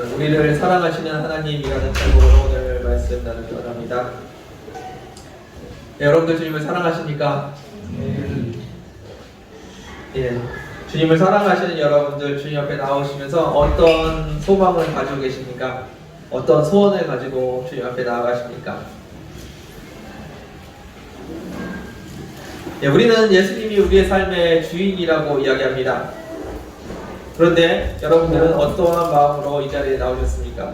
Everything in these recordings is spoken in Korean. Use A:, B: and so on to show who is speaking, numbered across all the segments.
A: 우리를 사랑하시는 하나님이라는 제목으로 오늘 말씀 나누기 원합니다. 여러분들 주님을 사랑하십니까? 주님을 사랑하시는 여러분들 주님 앞에 나오시면서 어떤 소망을 가지고 계십니까? 어떤 소원을 가지고 주님 앞에 나아가십니까? 우리는 예수님이 우리의 삶의 주인이라고 이야기합니다. 그런데 여러분들은 어떠한 마음으로 이 자리에 나오셨습니까?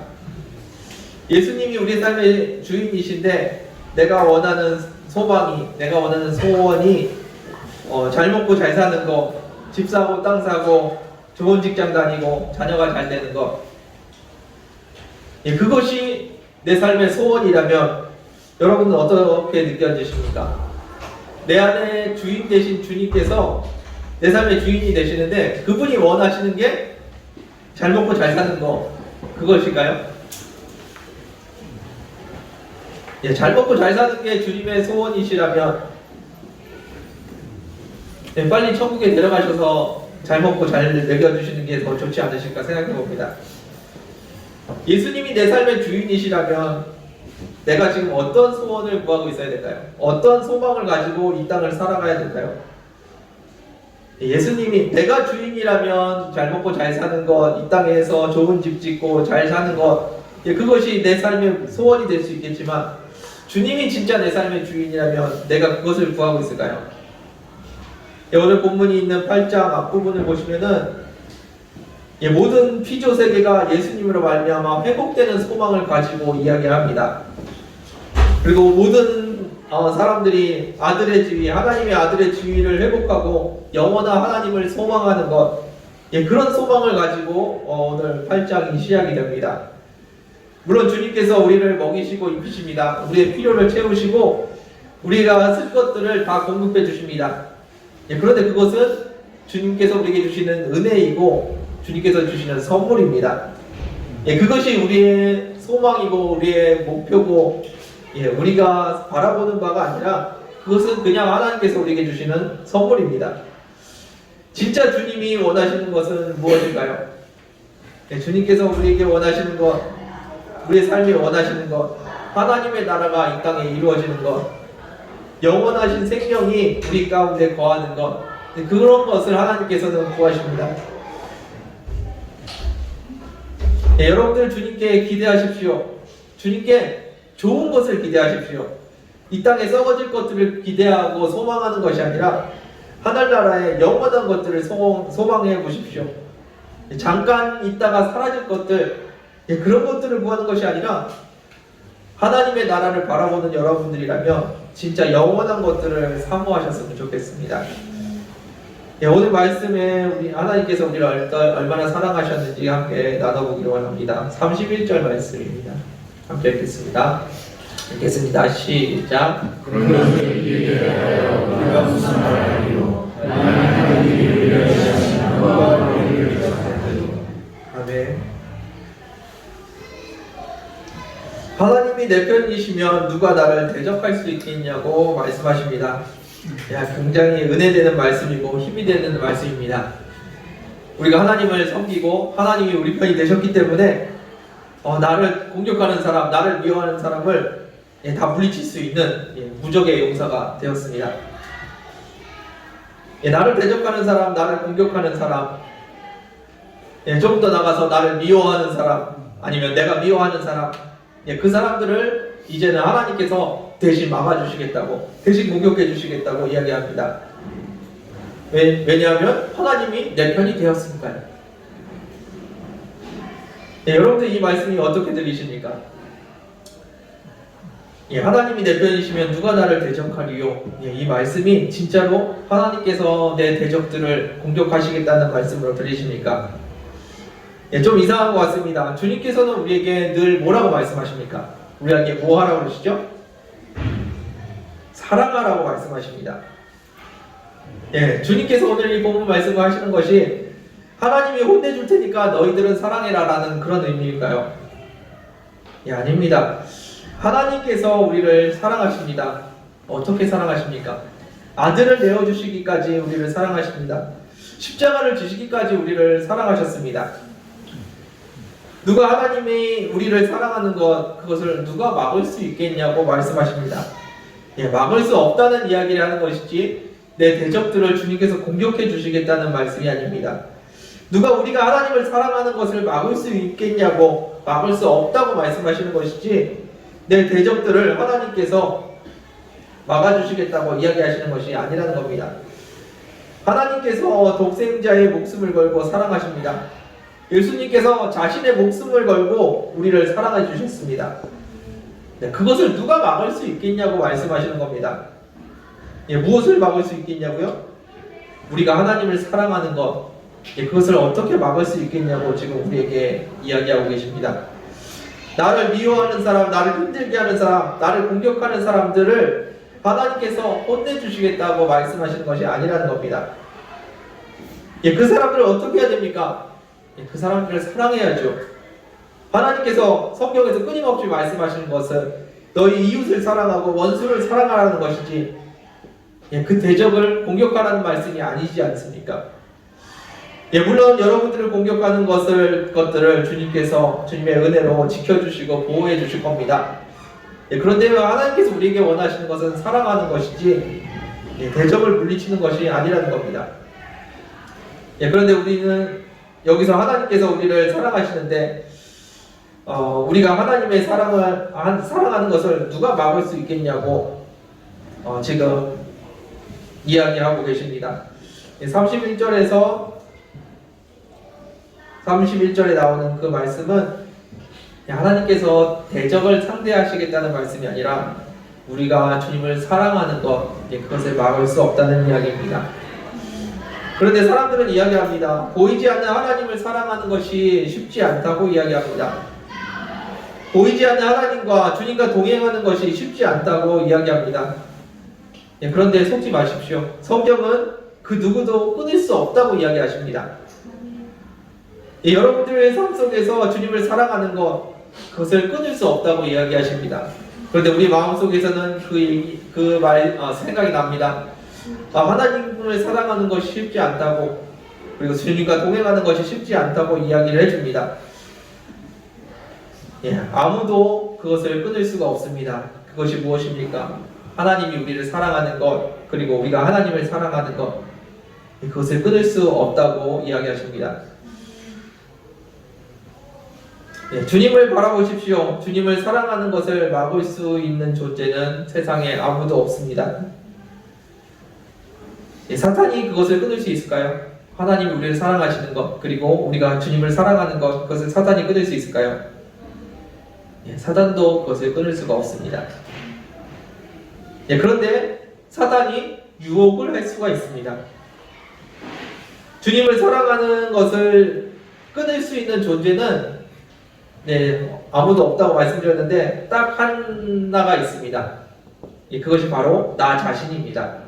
A: 예수님이 우리의 삶의 주인이신데 내가 원하는 소망이, 내가 원하는 소원이 잘 먹고 잘 사는 거, 집 사고 땅 사고 좋은 직장 다니고 자녀가 잘 되는 것, 그것이 내 삶의 소원이라면 여러분은 어떻게 느껴지십니까? 내 안에 주인 되신 주님께서 내 삶의 주인이 되시는데 그분이 원하시는 게 잘 먹고 잘 사는 거, 그것일까요? 잘 먹고 잘 사는 게 주님의 소원이시라면 빨리 천국에 데려가셔서 잘 먹고 잘 먹여주시는 게 더 좋지 않으실까 생각해 봅니다. 예수님이 내 삶의 주인이시라면 내가 지금 어떤 소원을 구하고 있어야 될까요? 어떤 소망을 가지고 이 땅을 살아가야 될까요? 예수님이 내가 주인이라면 잘 먹고 잘 사는 것, 이 땅에서 좋은 집 짓고 잘 사는 것, 그것이 내 삶의 소원이 될 수 있겠지만 주님이 진짜 내 삶의 주인이라면 내가 그것을 구하고 있을까요? 오늘 본문이 있는 8장 앞부분을 보시면은 모든 피조 세계가 예수님으로 말미암아 회복되는 소망을 가지고 이야기합니다. 그리고 모든 사람들이 아들의 지위, 하나님의 아들의 지위를 회복하고 영원한 하나님을 소망하는 것, 그런 소망을 가지고 오늘 8장이 시작이 됩니다. 물론 주님께서 우리를 먹이시고 입히십니다. 우리의 필요를 채우시고 우리가 쓸 것들을 다 공급해 주십니다. 그런데 그것은 주님께서 우리에게 주시는 은혜이고 주님께서 주시는 선물입니다. 그것이 우리의 소망이고 우리의 목표고 우리가 바라보는 바가 아니라 그것은 그냥 하나님께서 우리에게 주시는 선물입니다. 진짜 주님이 원하시는 것은 무엇일까요? 주님께서 우리에게 원하시는 것, 우리의 삶에 원하시는 것, 하나님의 나라가 이 땅에 이루어지는 것, 영원하신 생명이 우리 가운데 거하는 것, 그런 것을 하나님께서는 구하십니다. 여러분들 주님께 기대하십시오. 주님께 좋은 것을 기대하십시오. 이 땅에 썩어질 것들을 기대하고 소망하는 것이 아니라 하늘나라의 영원한 것들을 소망해 보십시오. 잠깐 있다가 사라질 것들, 그런 것들을 구하는 것이 아니라 하나님의 나라를 바라보는 여러분들이라면 진짜 영원한 것들을 사모하셨으면 좋겠습니다. 오늘 말씀에 우리 하나님께서 우리를 얼마나 사랑하셨는지 함께 나눠보기로 원합니다. 31절 말씀입니다. 함께 읽겠습니다. 읽겠습니다. 시작.
B: 그러면 우리에게 대하여 우리가 무슨 말하리요? 하나님이 우리를 위하시는 것과 우리를 위하시는
A: 아멘. 하나님이 내 편이시면 누가 나를 대적할 수 있겠냐고 말씀하십니다. 굉장히 은혜되는 말씀이고 힘이 되는 말씀입니다. 우리가 하나님을 섬기고 하나님이 우리 편이 되셨기 때문에 나를 공격하는 사람, 나를 미워하는 사람을 다 물리칠 수 있는 무적의 용사가 되었습니다. 나를 대적하는 사람, 나를 공격하는 사람, 조금 더 나가서 나를 미워하는 사람, 아니면 내가 미워하는 사람, 그 사람들을 이제는 하나님께서 대신 막아주시겠다고, 대신 공격해 주시겠다고 이야기합니다. 왜냐하면 하나님이 내 편이 되었으니까요. 여러분들 이 말씀이 어떻게 들리십니까? 하나님이 내 편이시면 누가 나를 대적하리요? 이 말씀이 진짜로 하나님께서 내 대적들을 공격하시겠다는 말씀으로 들리십니까? 좀 이상한 것 같습니다. 주님께서는 우리에게 늘 뭐라고 말씀하십니까? 우리에게 뭐 하라고 그러시죠? 사랑하라고 말씀하십니다. 주님께서 오늘 이 본문 말씀을 하시는 것이 하나님이 혼내줄 테니까 너희들은 사랑해라 라는 그런 의미일까요? 아닙니다. 하나님께서 우리를 사랑하십니다. 어떻게 사랑하십니까? 아들을 내어주시기까지 우리를 사랑하십니다. 십자가를 지시기까지 우리를 사랑하셨습니다. 누가 하나님이 우리를 사랑하는 것, 그것을 누가 막을 수 있겠냐고 말씀하십니다. 예, 막을 수 없다는 이야기를 하는 것이지 내 대적들을 주님께서 공격해 주시겠다는 말씀이 아닙니다. 누가 우리가 하나님을 사랑하는 것을 막을 수 있겠냐고, 막을 수 없다고 말씀하시는 것이지 내 대적들을 하나님께서 막아주시겠다고 이야기하시는 것이 아니라는 겁니다. 하나님께서 독생자의 목숨을 걸고 사랑하십니다. 예수님께서 자신의 목숨을 걸고 우리를 사랑해 주셨습니다. 네, 그것을 누가 막을 수 있겠냐고 말씀하시는 겁니다. 예, 무엇을 막을 수 있겠냐고요? 우리가 하나님을 사랑하는 것, 예, 그것을 어떻게 막을 수 있겠냐고 지금 우리에게 이야기하고 계십니다. 나를 미워하는 사람, 나를 힘들게 하는 사람, 나를 공격하는 사람들을 하나님께서 혼내주시겠다고 말씀하시는 것이 아니라는 겁니다. 예, 그 사람들을 어떻게 해야 됩니까? 예, 그 사람들을 사랑해야죠. 하나님께서 성경에서 끊임없이 말씀하시는 것은 너희 이웃을 사랑하고 원수를 사랑하라는 것이지, 예, 그 대적을 공격하라는 말씀이 아니지 않습니까? 예, 물론 여러분들을 공격하는 것들을 주님께서 주님의 은혜로 지켜주시고 보호해 주실 겁니다. 예, 그런데 하나님께서 우리에게 원하시는 것은 사랑하는 것이지, 예, 대적을 물리치는 것이 아니라는 겁니다. 예, 그런데 우리는 여기서 하나님께서 우리를 사랑하시는데 우리가 하나님의 사랑하는 것을 누가 막을 수 있겠냐고 지금 이야기하고 계십니다. 31절에 나오는 그 말씀은 하나님께서 대적을 상대하시겠다는 말씀이 아니라 우리가 주님을 사랑하는 것, 그것을 막을 수 없다는 이야기입니다. 그런데 사람들은 이야기합니다. 보이지 않는 하나님을 사랑하는 것이 쉽지 않다고 이야기합니다. 보이지 않는 하나님과 주님과 동행하는 것이 쉽지 않다고 이야기합니다. 그런데 속지 마십시오. 성경은 그 누구도 끊을 수 없다고 이야기하십니다. 여러분들의 삶 속에서 주님을 사랑하는 것, 그것을 끊을 수 없다고 이야기하십니다. 그런데 우리 마음속에서는 생각이 납니다. 하나님을 사랑하는 것이 쉽지 않다고, 그리고 주님과 동행하는 것이 쉽지 않다고 이야기를 해줍니다. 예, 아무도 그것을 끊을 수가 없습니다. 그것이 무엇입니까? 하나님이 우리를 사랑하는 것, 그리고 우리가 하나님을 사랑하는 것, 그것을 끊을 수 없다고 이야기하십니다. 예, 주님을 바라보십시오. 주님을 사랑하는 것을 막을 수 있는 존재는 세상에 아무도 없습니다. 예, 사탄이 그것을 끊을 수 있을까요? 하나님이 우리를 사랑하시는 것, 그리고 우리가 주님을 사랑하는 것, 그것을 사탄이 끊을 수 있을까요? 예, 사탄도 그것을 끊을 수가 없습니다. 예, 그런데 사탄이 유혹을 할 수가 있습니다. 주님을 사랑하는 것을 끊을 수 있는 존재는 아무도 없다고 말씀드렸는데 딱 하나가 있습니다. 예, 그것이 바로 나 자신입니다.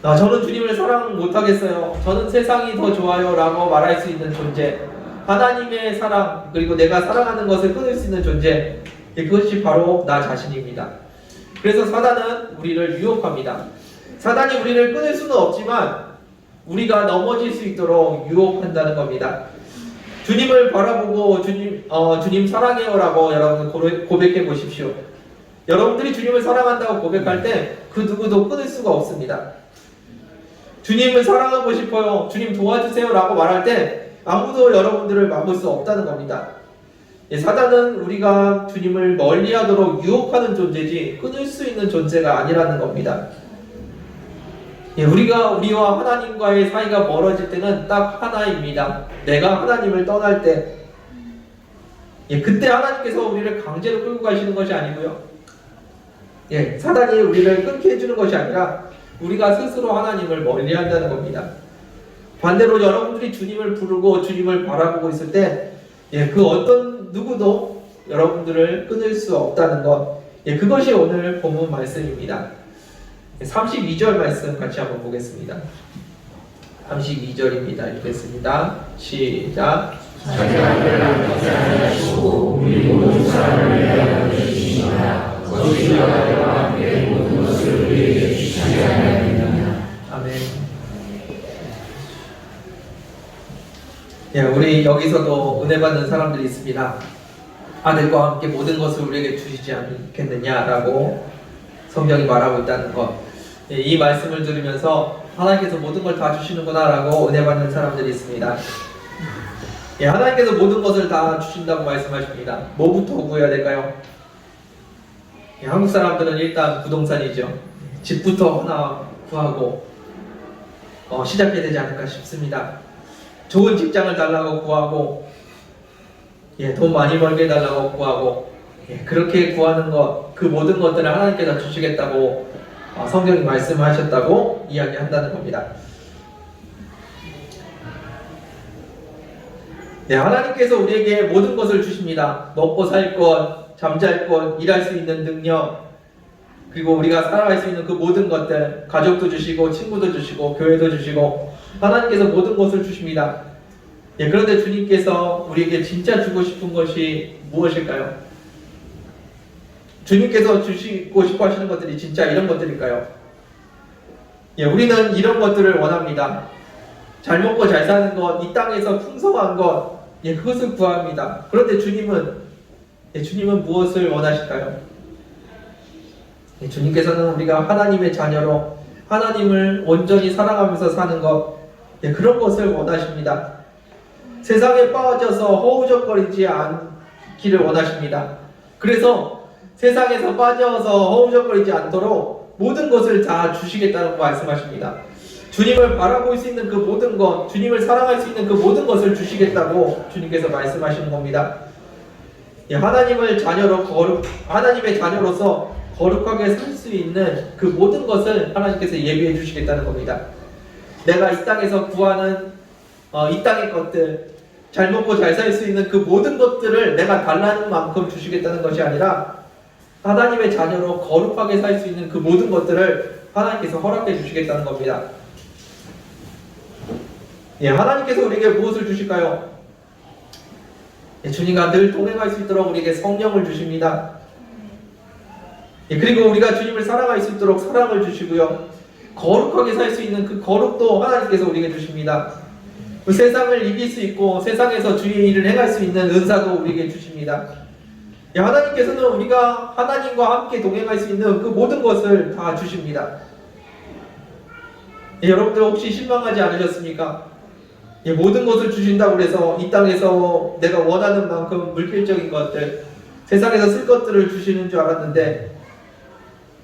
A: 저는 주님을 사랑 못하겠어요. 저는 세상이 더 좋아요 라고 말할 수 있는 존재, 하나님의 사랑, 그리고 내가 사랑하는 것을 끊을 수 있는 존재, 그것이 바로 나 자신입니다. 그래서 사단은 우리를 유혹합니다. 사단이 우리를 끊을 수는 없지만 우리가 넘어질 수 있도록 유혹한다는 겁니다. 주님을 바라보고 주님 사랑해요 라고 여러분 고백해 보십시오. 여러분들이 주님을 사랑한다고 고백할 때 그 누구도 끊을 수가 없습니다. 주님을 사랑하고 싶어요, 주님 도와주세요 라고 말할 때 아무도 여러분들을 막을 수 없다는 겁니다. 사단은 우리가 주님을 멀리하도록 유혹하는 존재지 끊을 수 있는 존재가 아니라는 겁니다. 우리와 하나님과의 사이가 멀어질 때는 딱 하나입니다. 내가 하나님을 떠날 때, 그때 하나님께서 우리를 강제로 끌고 가시는 것이 아니고요, 사단이 우리를 끊게 해주는 것이 아니라 우리가 스스로 하나님을 멀리한다는 겁니다. 반대로 여러분들이 주님을 부르고 주님을 바라보고 있을 때 그 어떤 누구도 여러분들을 끊을 수 없다는 것, 그것이 오늘 본문 말씀입니다. 32절 말씀 같이 한번 보겠습니다. 32절입니다. 읽겠습니다. 시작.
B: 우리 모든 사람을 위하여 주시니라. 거주시와 나와 함께 모든 것을 우리에게 주시지 않았느냐.
A: 아멘. 예, 우리 여기서도 은혜 받는 사람들이 있습니다. 아들과 함께 모든 것을 우리에게 주시지 않겠느냐라고 성경이 말하고 있다는 것. 예, 이 말씀을 들으면서 하나님께서 모든 걸 다 주시는구나라고 은혜 받는 사람들이 있습니다. 예, 하나님께서 모든 것을 다 주신다고 말씀하십니다. 뭐부터 구해야 될까요? 예, 한국 사람들은 일단 부동산이죠. 집부터 하나 구하고 시작해야 되지 않을까 싶습니다. 좋은 직장을 달라고 구하고, 예, 돈 많이 벌게 해달라고 구하고, 예, 그렇게 구하는 것, 그 모든 것들을 하나님께서 주시겠다고 성경이 말씀하셨다고 이야기한다는 겁니다. 네, 하나님께서 우리에게 모든 것을 주십니다. 먹고 살 것, 잠잘 것, 일할 수 있는 능력, 그리고 우리가 살아갈 수 있는 그 모든 것들, 가족도 주시고 친구도 주시고 교회도 주시고 하나님께서 모든 것을 주십니다. 예, 그런데 주님께서 우리에게 진짜 주고 싶은 것이 무엇일까요? 주님께서 주시고 싶어 하시는 것들이 진짜 이런 것들일까요? 예, 우리는 이런 것들을 원합니다. 잘 먹고 잘 사는 것, 이 땅에서 풍성한 것, 예, 그것을 구합니다. 그런데 주님은 무엇을 원하실까요? 예, 주님께서는 우리가 하나님의 자녀로 하나님을 온전히 사랑하면서 사는 것, 예, 그런 것을 원하십니다. 세상에 빠져서 허우적거리지 않기를 원하십니다. 그래서 세상에서 빠져서 허우적거리지 않도록 모든 것을 다 주시겠다고 말씀하십니다. 주님을 바라볼 수 있는 그 모든 것, 주님을 사랑할 수 있는 그 모든 것을 주시겠다고 주님께서 말씀하시는 겁니다. 예, 하나님의 자녀로서 거룩하게 살 수 있는 그 모든 것을 하나님께서 예비해 주시겠다는 겁니다. 내가 이 땅에서 구하는 이 땅의 것들, 잘 먹고 잘 살 수 있는 그 모든 것들을 내가 달라는 만큼 주시겠다는 것이 아니라 하나님의 자녀로 거룩하게 살 수 있는 그 모든 것들을 하나님께서 허락해 주시겠다는 겁니다. 예, 하나님께서 우리에게 무엇을 주실까요? 예, 주님과 늘 동행할 수 있도록 우리에게 성령을 주십니다. 예, 그리고 우리가 주님을 사랑할 수 있도록 사랑을 주시고요. 거룩하게 살 수 있는 그 거룩도 하나님께서 우리에게 주십니다. 그 세상을 이길 수 있고 세상에서 주의 일을 행할 수 있는 은사도 우리에게 주십니다. 예, 하나님께서는 우리가 하나님과 함께 동행할 수 있는 그 모든 것을 다 주십니다. 예, 여러분들 혹시 실망하지 않으셨습니까? 예, 모든 것을 주신다고 해서 이 땅에서 내가 원하는 만큼 물질적인 것들, 세상에서 쓸 것들을 주시는 줄 알았는데,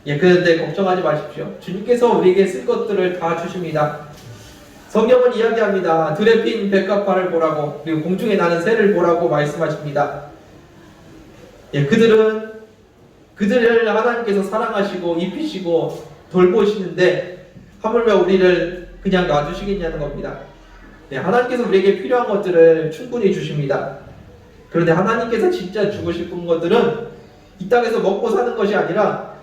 A: 예, 그런데 걱정하지 마십시오. 주님께서 우리에게 쓸 것들을 다 주십니다. 성경은 이야기합니다. 들에 핀 백합화를 보라고, 그리고 공중에 나는 새를 보라고 말씀하십니다. 예, 그들을 하나님께서 사랑하시고 입히시고 돌보시는데 하물며 우리를 그냥 놔두시겠냐는 겁니다. 네, 하나님께서 우리에게 필요한 것들을 충분히 주십니다. 그런데 하나님께서 진짜 주고 싶은 것들은 이 땅에서 먹고 사는 것이 아니라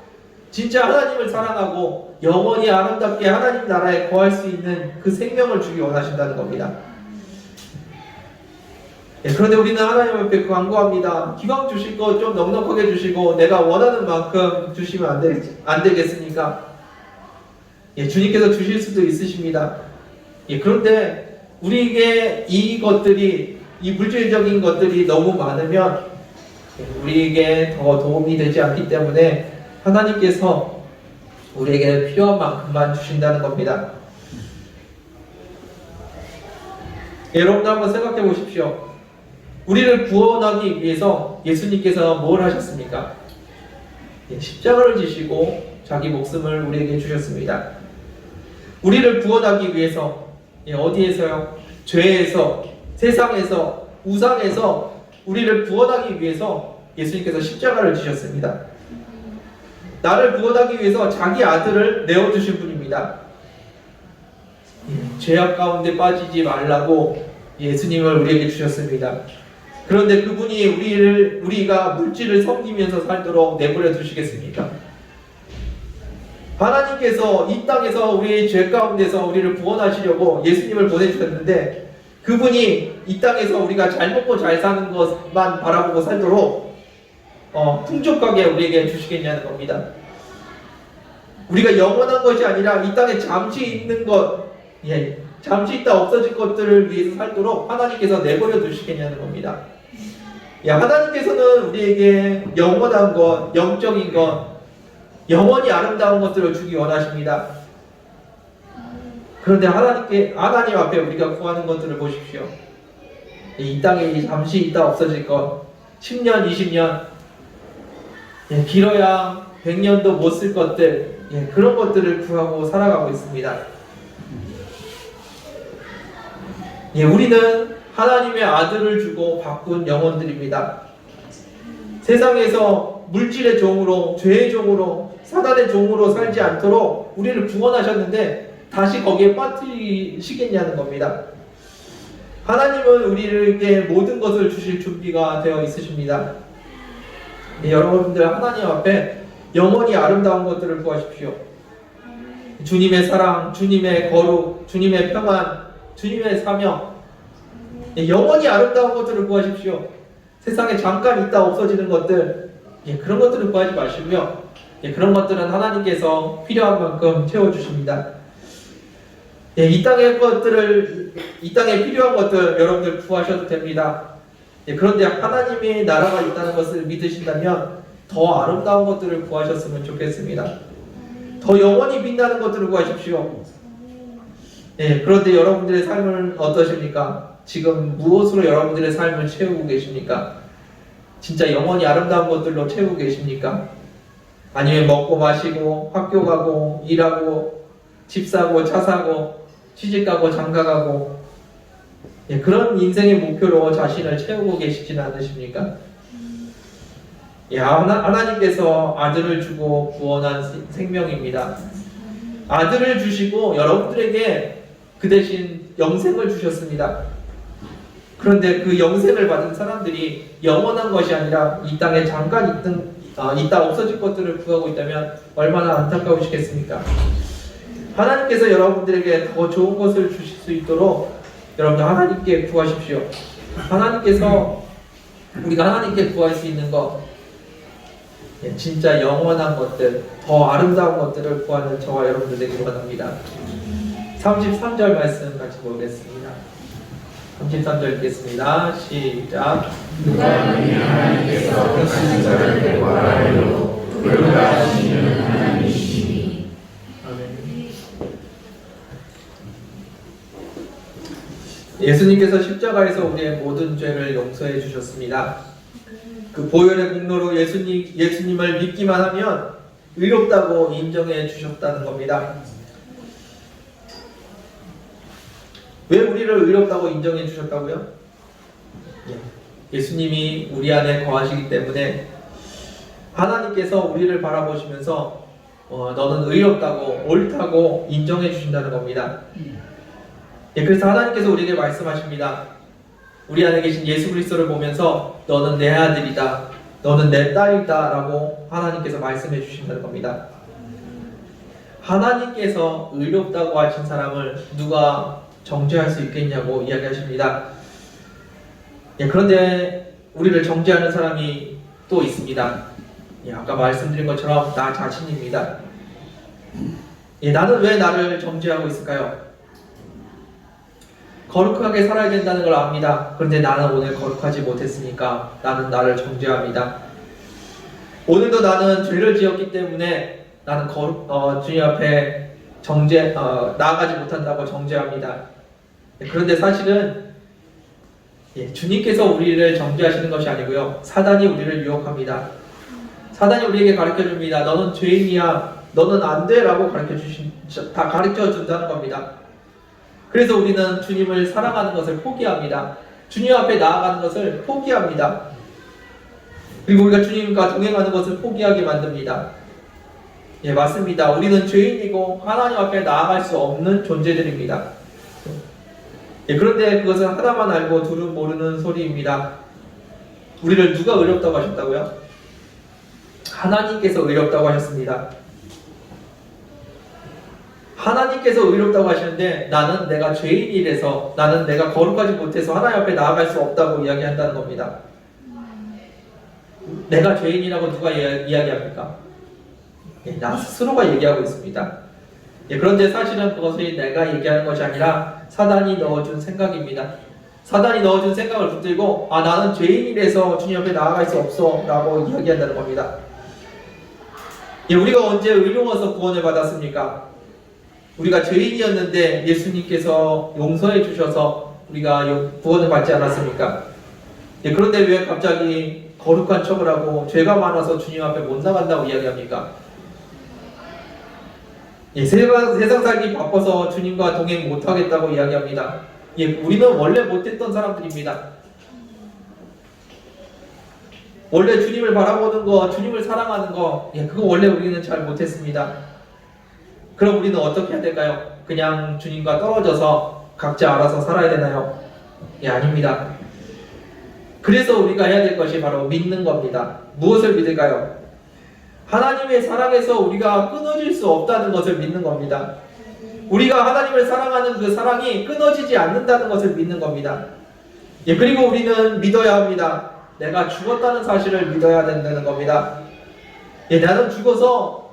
A: 진짜 하나님을 사랑하고 영원히 아름답게 하나님 나라에 거할 수 있는 그 생명을 주기 원하신다는 겁니다. 네, 그런데 우리는 하나님 앞에 간구합니다. 기왕 주실 거 좀 넉넉하게 주시고 내가 원하는 만큼 주시면 안 되겠습니까? 예, 주님께서 주실 수도 있으십니다. 예, 그런데 우리에게 이 물질적인 것들이 너무 많으면 우리에게 더 도움이 되지 않기 때문에 하나님께서 우리에게 필요한 만큼만 주신다는 겁니다. 여러분도 한번 생각해 보십시오. 우리를 구원하기 위해서 예수님께서 뭘 하셨습니까? 예, 십자가를 지시고 자기 목숨을 우리에게 주셨습니다. 우리를 구원하기 위해서 어디에서요? 죄에서, 세상에서, 우상에서 우리를 구원하기 위해서 예수님께서 십자가를 지셨습니다. 나를 구원하기 위해서 자기 아들을 내어주신 분입니다. 죄악 가운데 빠지지 말라고 예수님을 우리에게 주셨습니다. 그런데 그분이 우리가 물질을 섬기면서 살도록 내버려 두시겠습니까? 하나님께서 이 땅에서 우리의 죄 가운데서 우리를 구원하시려고 예수님을 보내주셨는데 그분이 이 땅에서 우리가 잘 먹고 잘 사는 것만 바라보고 살도록 풍족하게 우리에게 주시겠냐는 겁니다. 우리가 영원한 것이 아니라 이 땅에 잠시 있는 것, 잠시 있다 없어질 것들을 위해서 살도록 하나님께서 내버려 두시겠냐는 겁니다. 하나님께서는 우리에게 영원한 것, 영적인 것, 영원히 아름다운 것들을 주기 원하십니다. 그런데 하나님 앞에 우리가 구하는 것들을 보십시오. 이 땅에 잠시 있다 없어질 것, 10년, 20년, 길어야 100년도 못 쓸 것들, 그런 것들을 구하고 살아가고 있습니다. 우리는 하나님의 아들을 주고 바꾼 영혼들입니다. 세상에서 물질의 종으로, 죄의 종으로, 사단의 종으로 살지 않도록 우리를 구원하셨는데 다시 거기에 빠뜨리시겠냐는 겁니다. 하나님은 우리에게 모든 것을 주실 준비가 되어 있으십니다. 여러분들 하나님 앞에 영원히 아름다운 것들을 구하십시오. 주님의 사랑, 주님의 거룩, 주님의 평안, 주님의 사명, 영원히 아름다운 것들을 구하십시오. 세상에 잠깐 있다 없어지는 것들, 그런 것들을 구하지 마시고요. 그런 것들은 하나님께서 필요한 만큼 채워주십니다. 이 땅에 필요한 것들 여러분들 구하셔도 됩니다. 그런데 하나님의 나라가 있다는 것을 믿으신다면 더 아름다운 것들을 구하셨으면 좋겠습니다. 더 영원히 빛나는 것들을 구하십시오. 그런데 여러분들의 삶은 어떠십니까? 지금 무엇으로 여러분들의 삶을 채우고 계십니까? 진짜 영원히 아름다운 것들로 채우고 계십니까? 아니면 먹고 마시고 학교 가고 일하고 집 사고 차 사고 시집 가고 장가 가고 그런 인생의 목표로 자신을 채우고 계시지는 않으십니까? 하나님께서 아들을 주고 구원한 생명입니다. 아들을 주시고 여러분들에게 그 대신 영생을 주셨습니다. 그런데 그 영생을 받은 사람들이 영원한 것이 아니라 이 땅에 잠깐 있다 없어질 것들을 구하고 있다면 얼마나 안타까우시겠습니까? 하나님께서 여러분들에게 더 좋은 것을 주실 수 있도록 여러분들 하나님께 구하십시오. 우리가 하나님께 구할 수 있는 것, 진짜 영원한 것들, 더 아름다운 것들을 구하는 저와 여러분들 되기를 원합니다. 33절 말씀 같이 보겠습니다. 33절 읽겠습니다. 시작.
B: 누가 너희 하나님께서 하신 자를 구하라요 의로하시는 하나님이시니.
A: 아멘. 예수님께서 십자가에서 우리의 모든 죄를 용서해 주셨습니다. 그 보혈의 공로로 예수님을 믿기만 하면 의롭다고 인정해 주셨다는 겁니다. 왜 우리를 의롭다고 인정해 주셨다고요? 예수님이 우리 안에 거하시기 때문에 하나님께서 우리를 바라보시면서 너는 의롭다고 옳다고 인정해 주신다는 겁니다. 그래서 하나님께서 우리에게 말씀하십니다. 우리 안에 계신 예수 그리스도를 보면서 너는 내 아들이다, 너는 내 딸이다 라고 하나님께서 말씀해 주신다는 겁니다. 하나님께서 의롭다고 하신 사람을 누가 정죄할 수 있겠냐고 이야기하십니다. 그런데 우리를 정죄하는 사람이 또 있습니다. 아까 말씀드린 것처럼 나 자신입니다. 나는 왜 나를 정죄하고 있을까요? 거룩하게 살아야 된다는 걸 압니다. 그런데 나는 오늘 거룩하지 못했으니까 나는 나를 정죄합니다. 오늘도 나는 죄를 지었기 때문에 나는 주님 앞에 나아가지 못한다고 정죄합니다. 그런데 사실은 주님께서 우리를 정죄하시는 것이 아니고요, 사단이 우리를 유혹합니다. 사단이 우리에게 가르쳐줍니다. 너는 죄인이야, 너는 안 돼 라고 다 가르쳐준다는 겁니다. 그래서 우리는 주님을 사랑하는 것을 포기합니다. 주님 앞에 나아가는 것을 포기합니다. 그리고 우리가 주님과 동행하는 것을 포기하게 만듭니다. 맞습니다. 우리는 죄인이고 하나님 앞에 나아갈 수 없는 존재들입니다. 그런데 그것은 하나만 알고 둘은 모르는 소리입니다. 우리를 누가 의롭다고 하셨다고요? 하나님께서 의롭다고 하셨습니다. 하나님께서 의롭다고 하시는데 나는 내가 죄인이라서, 나는 내가 거룩하지 못해서 하나님 앞에 나아갈 수 없다고 이야기한다는 겁니다. 내가 죄인이라고 누가 이야기합니까? 나 스스로가 얘기하고 있습니다. 그런데 사실은 그것이 내가 얘기하는 것이 아니라 사단이 넣어준 생각입니다. 사단이 넣어준 생각을 붙들고 나는 죄인이라서 주님 앞에 나아갈 수 없어 라고 이야기한다는 겁니다. 우리가 언제 의로워서 구원을 받았습니까? 우리가 죄인이었는데 예수님께서 용서해 주셔서 우리가 구원을 받지 않았습니까? 그런데 왜 갑자기 거룩한 척을 하고 죄가 많아서 주님 앞에 못 나간다고 이야기합니까? 세상 살기 바빠서 주님과 동행 못하겠다고 이야기합니다. 우리는 원래 못했던 사람들입니다. 원래 주님을 바라보는 거, 주님을 사랑하는 거, 그거 원래 우리는 잘 못했습니다. 그럼 우리는 어떻게 해야 될까요? 그냥 주님과 떨어져서 각자 알아서 살아야 되나요? 아닙니다. 그래서 우리가 해야 될 것이 바로 믿는 겁니다. 무엇을 믿을까요? 하나님의 사랑에서 우리가 끊어질 수 없다는 것을 믿는 겁니다. 우리가 하나님을 사랑하는 그 사랑이 끊어지지 않는다는 것을 믿는 겁니다. 그리고 우리는 믿어야 합니다. 내가 죽었다는 사실을 믿어야 된다는 겁니다. 나는 죽어서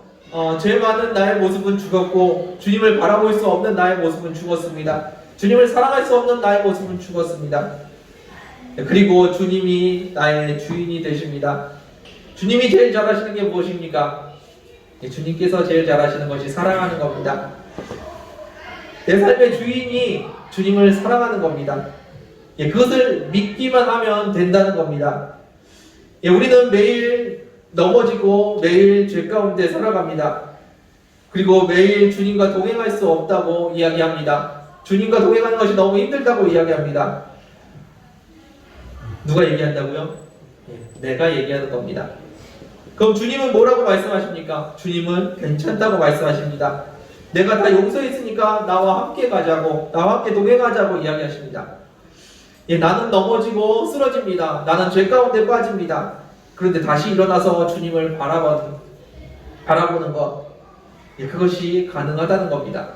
A: 죄 많은 나의 모습은 죽었고 주님을 바라볼 수 없는 나의 모습은 죽었습니다. 주님을 사랑할 수 없는 나의 모습은 죽었습니다. 그리고 주님이 나의 주인이 되십니다. 주님이 제일 잘하시는 게 무엇입니까? 주님께서 제일 잘하시는 것이 사랑하는 겁니다. 내 삶의 주인이 주님을 사랑하는 겁니다. 그것을 믿기만 하면 된다는 겁니다. 우리는 매일 넘어지고 매일 죄 가운데 살아갑니다. 그리고 매일 주님과 동행할 수 없다고 이야기합니다. 주님과 동행하는 것이 너무 힘들다고 이야기합니다. 누가 얘기한다고요? 내가 얘기하는 겁니다. 그럼 주님은 뭐라고 말씀하십니까? 주님은 괜찮다고 말씀하십니다. 내가 다 용서했으니까 나와 함께 가자고, 나와 함께 동행하자고 이야기하십니다. 나는 넘어지고 쓰러집니다. 나는 죄 가운데 빠집니다. 그런데 다시 일어나서 주님을 바라보는 것, 그것이 가능하다는 겁니다.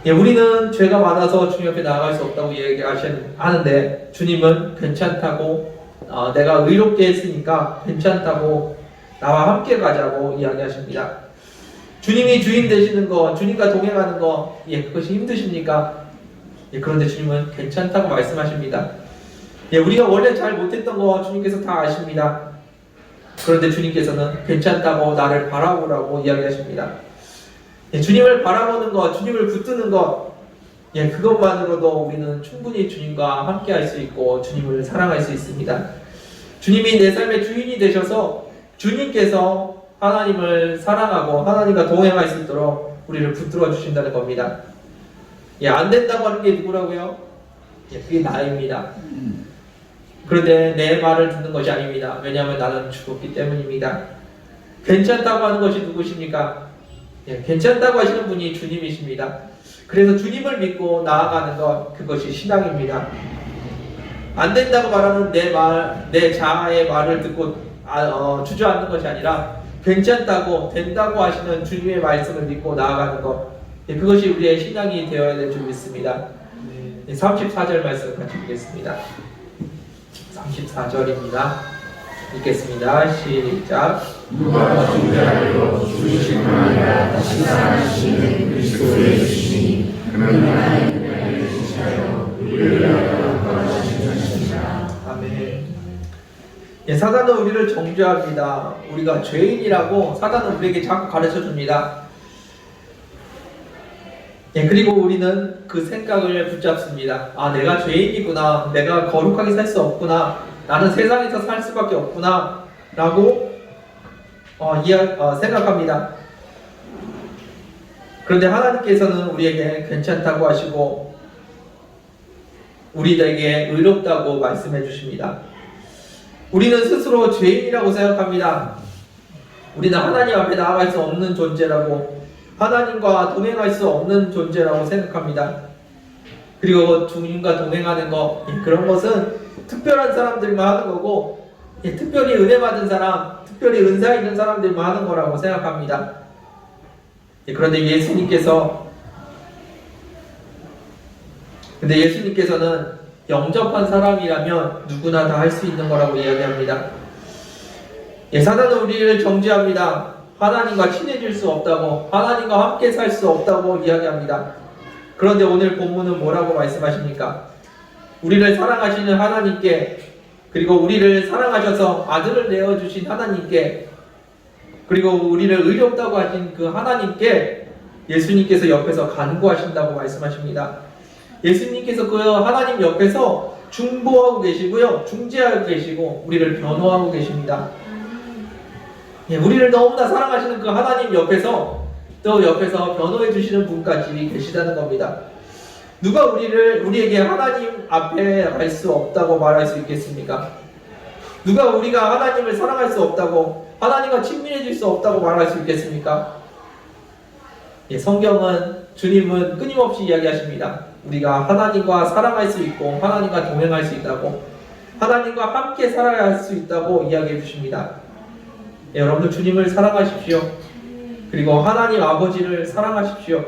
A: 우리는 죄가 많아서 주님 앞에 나아갈 수 없다고 얘기하는데 주님은 괜찮다고, 내가 의롭게 했으니까 괜찮다고 나와 함께 가자고 이야기하십니다. 주님이 주인 되시는 거, 주님과 동행하는 거, 그것이 힘드십니까? 그런데 주님은 괜찮다고 말씀하십니다. 우리가 원래 잘 못했던 거 주님께서 다 아십니다. 그런데 주님께서는 괜찮다고 나를 바라보라고 이야기하십니다. 주님을 바라보는 것, 주님을 붙드는 것, 그것만으로도 우리는 충분히 주님과 함께 할 수 있고 주님을 사랑할 수 있습니다. 주님이 내 삶의 주인이 되셔서 주님께서 하나님을 사랑하고 하나님과 동행할 수 있도록 우리를 붙들어 주신다는 겁니다. 안 된다고 하는 게 누구라고요? 그게 나입니다. 그런데 내 말을 듣는 것이 아닙니다. 왜냐하면 나는 죽었기 때문입니다. 괜찮다고 하는 것이 누구십니까? 괜찮다고 하시는 분이 주님이십니다. 그래서 주님을 믿고 나아가는 것, 그것이 신앙입니다. 안 된다고 말하는 내 자아의 말을 듣고 주저앉는 것이 아니라 괜찮다고, 된다고 하시는 주님의 말씀을 믿고 나아가는 것, 그것이 우리의 신앙이 되어야 될 줄 믿습니다. 34절 말씀 같이 읽겠습니다. 34절입니다. 읽겠습니다. 시작.
B: 누가 주자로 주시는 아니라 시사하시는 그리스도의 주시니 그는 하나님의 주시하여 우리를 구하시는 것입니다.
A: 아멘. 사단은 우리를 정죄합니다. 우리가 죄인이라고 사단은 우리에게 자꾸 가르쳐 줍니다. 그리고 우리는 그 생각을 붙잡습니다. 내가 죄인이구나. 내가 거룩하게 살 수 없구나. 나는 세상에서 살 수밖에 없구나. 라고 생각합니다. 그런데 하나님께서는 우리에게 괜찮다고 하시고 우리에게 의롭다고 말씀해 주십니다. 우리는 스스로 죄인이라고 생각합니다. 우리는 하나님 앞에 나아갈 수 없는 존재라고, 하나님과 동행할 수 없는 존재라고 생각합니다. 그리고 주님과 동행하는 것, 그런 것은 특별한 사람들만 하는 거고, 특별히 은혜 받은 사람, 특별히 은사 있는 사람들만 하는 거라고 생각합니다. 그런데 예수님께서는 영접한 사람이라면 누구나 다 할 수 있는 거라고 이야기합니다. 사단은 우리를 정죄합니다. 하나님과 친해질 수 없다고, 하나님과 함께 살 수 없다고 이야기합니다. 그런데 오늘 본문은 뭐라고 말씀하십니까? 우리를 사랑하시는 하나님께, 그리고 우리를 사랑하셔서 아들을 내어주신 하나님께, 그리고 우리를 의롭다고 하신 그 하나님께 예수님께서 옆에서 간구하신다고 말씀하십니다. 예수님께서 그 하나님 옆에서 중보하고 계시고요, 중재하고 계시고 우리를 변호하고 계십니다. 예, 우리를 너무나 사랑하시는 그 하나님 옆에서 또 옆에서 변호해 주시는 분까지 계시다는 겁니다. 누가 우리에게 하나님 앞에 갈 수 없다고 말할 수 있겠습니까? 누가 우리가 하나님을 사랑할 수 없다고, 하나님과 친밀해질 수 없다고 말할 수 있겠습니까? 예, 성경은, 주님은 끊임없이 이야기하십니다. 우리가 하나님과 사랑할 수 있고 하나님과 동행할 수 있다고, 하나님과 함께 살아야 할 수 있다고 이야기해 주십니다. 예, 여러분들 주님을 사랑하십시오. 그리고 하나님 아버지를 사랑하십시오.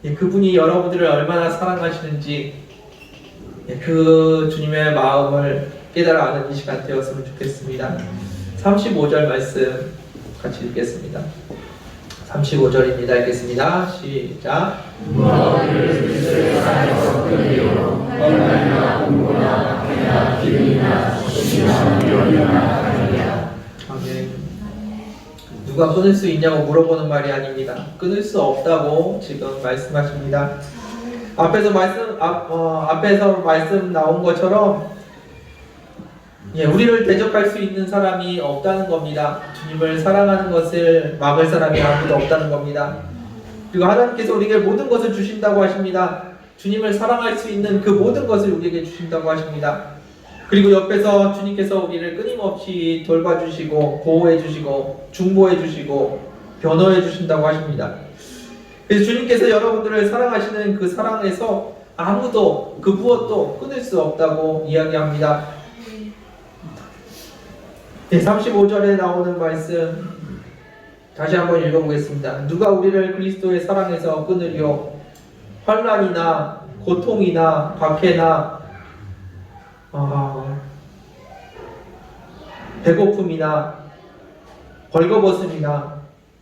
A: 예, 그분이 여러분들을 얼마나 사랑하시는지, 예, 그 주님의 마음을 깨달아 아는 이 시간 되었으면 좋겠습니다. 35절 말씀 같이 읽겠습니다. 35절입니다. 읽겠습니다. 시작.
B: 무화과를 그리스도의 사랑에서 끊으리요 얼마나 공고나 박해나 기근이나 시나 위험이나 하느냐.
A: 아멘. 누가 끊을 수 있냐고 물어보는 말이 아닙니다. 끊을 수 없다고 지금 말씀하십니다. 앞에서 말씀 나온 것처럼, 예, 우리를 대적할 수 있는 사람이 없다는 겁니다. 주님을 사랑하는 것을 막을 사람이 아무도 없다는 겁니다. 그리고 하나님께서 우리에게 모든 것을 주신다고 하십니다. 주님을 사랑할 수 있는 그 모든 것을 우리에게 주신다고 하십니다. 그리고 옆에서 주님께서 우리를 끊임없이 돌봐주시고 보호해주시고 중보해주시고 변호해주신다고 하십니다. 그래서 주님께서 여러분들을 사랑하시는 그 사랑에서 아무도 그 무엇도 끊을 수 없다고 이야기합니다. 35절에 나오는 말씀 다시 한번 읽어보겠습니다. 누가 우리를 그리스도의 사랑에서 끊으리요? 환난이나 고통이나 박해나 배고픔이나 벌거벗음이나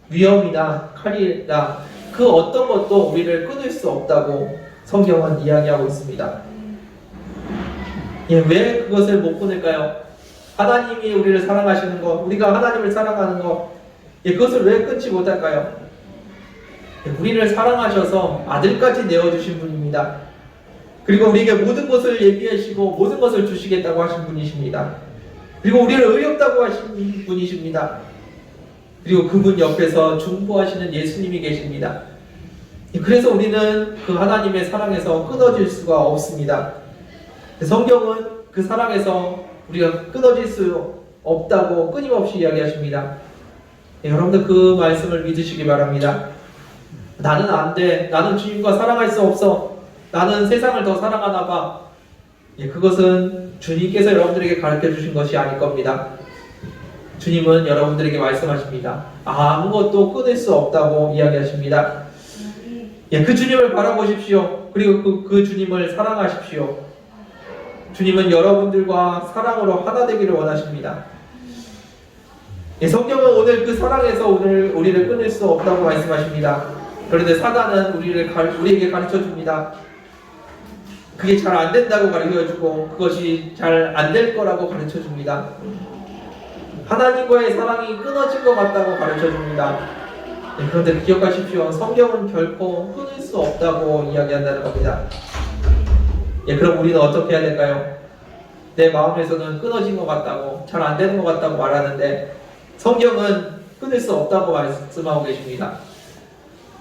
A: 위험이나 칼이나 그 어떤 것도 우리를 끊을 수 없다고 성경은 이야기하고 있습니다. 예, 왜 그것을 못 끊을까요? 하나님이 우리를 사랑하시는 것, 우리가 하나님을 사랑하는 것, 예, 그것을 왜 끊지 못할까요? 예, 우리를 사랑하셔서 아들까지 내어주신 분입니다. 그리고 우리에게 모든 것을 얘기하시고 모든 것을 주시겠다고 하신 분이십니다. 그리고 우리를 의롭다고 하신 분이십니다. 그리고 그분 옆에서 중보하시는 예수님이 계십니다. 예, 그래서 우리는 그 하나님의 사랑에서 끊어질 수가 없습니다. 성경은 그 사랑에서 우리가 끊어질 수 없다고 끊임없이 이야기하십니다. 예, 여러분들 그 말씀을 믿으시기 바랍니다. 나는 안 돼. 나는 주님과 사랑할 수 없어. 나는 세상을 더 사랑하나 봐. 예, 그것은 주님께서 여러분들에게 가르쳐 주신 것이 아닐 겁니다. 주님은 여러분들에게 말씀하십니다. 아무것도 끊을 수 없다고 이야기하십니다. 예, 그 주님을 바라보십시오. 그리고 그 주님을 사랑하십시오. 주님은 여러분들과 사랑으로 하나 되기를 원하십니다. 예, 성경은 오늘 그 사랑에서 우리를 끊을 수 없다고 말씀하십니다. 그런데 사단은 우리에게 가르쳐 줍니다. 그게 잘 안 된다고 가르쳐 주고 그것이 잘 안 될 거라고 가르쳐 줍니다. 하나님과의 사랑이 끊어진 것 같다고 가르쳐 줍니다. 예, 그런데 기억하십시오. 성경은 결코 끊을 수 없다고 이야기한다는 겁니다. 예, 그럼 우리는 어떻게 해야 될까요? 내 마음에서는 끊어진 것 같다고, 잘 안 되는 것 같다고 말하는데 성경은 끊을 수 없다고 말씀하고 계십니다.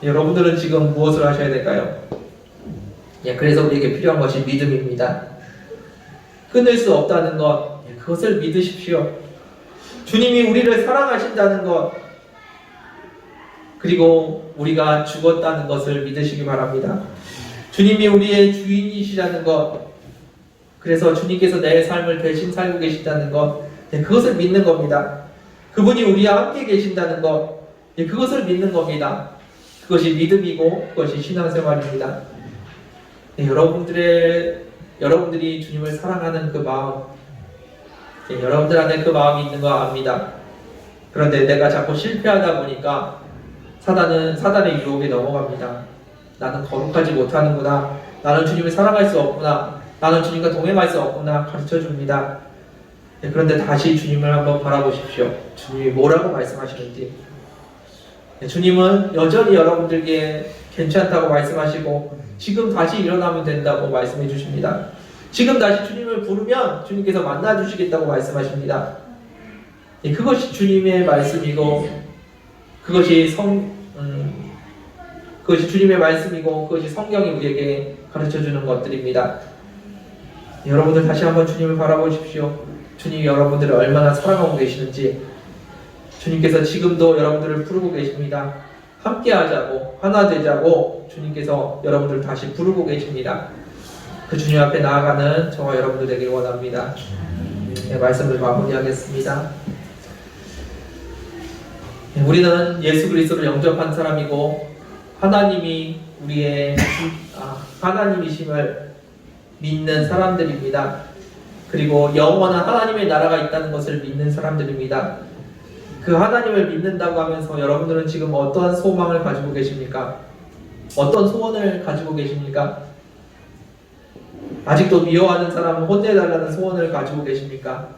A: 예, 여러분들은 지금 무엇을 하셔야 될까요? 예, 그래서 우리에게 필요한 것이 믿음입니다. 끊을 수 없다는 것, 예, 그것을 믿으십시오. 주님이 우리를 사랑하신다는 것, 그리고 우리가 죽었다는 것을 믿으시기 바랍니다. 주님이 우리의 주인이시라는 것, 그래서 주님께서 내 삶을 대신 살고 계신다는 것, 네, 그것을 믿는 겁니다. 그분이 우리와 함께 계신다는 것, 네, 그것을 믿는 겁니다. 그것이 믿음이고 그것이 신앙생활입니다. 네, 여러분들이 주님을 사랑하는 그 마음, 네, 여러분들 안에 그 마음이 있는 거 압니다. 그런데 내가 자꾸 실패하다 보니까 사단의 유혹에 넘어갑니다. 나는 거룩하지 못하는구나. 나는 주님을 사랑할 수 없구나. 나는 주님과 동행할 수 없구나. 가르쳐 줍니다. 그런데 다시 주님을 한번 바라보십시오. 주님이 뭐라고 말씀하시는지. 주님은 여전히 여러분들에게 괜찮다고 말씀하시고 지금 다시 일어나면 된다고 말씀해 주십니다. 지금 다시 주님을 부르면 주님께서 만나 주시겠다고 말씀하십니다. 그것이 주님의 말씀이고 그것이 주님의 말씀이고 그것이 성경이 우리에게 가르쳐 주는 것들입니다. 여러분들 다시 한번 주님을 바라보십시오. 주님이 여러분들을 얼마나 사랑하고 계시는지. 주님께서 지금도 여러분들을 부르고 계십니다. 함께 하자고, 하나 되자고 주님께서 여러분들을 다시 부르고 계십니다. 그 주님 앞에 나아가는 저와 여러분들 되길 원합니다. 말씀을 마무리하겠습니다. 우리는 예수 그리스도를 영접한 사람이고 하나님이 하나님이심을 믿는 사람들입니다. 그리고 영원한 하나님의 나라가 있다는 것을 믿는 사람들입니다. 그 하나님을 믿는다고 하면서 여러분들은 지금 어떠한 소망을 가지고 계십니까? 어떤 소원을 가지고 계십니까? 아직도 미워하는 사람은 혼내달라는 소원을 가지고 계십니까?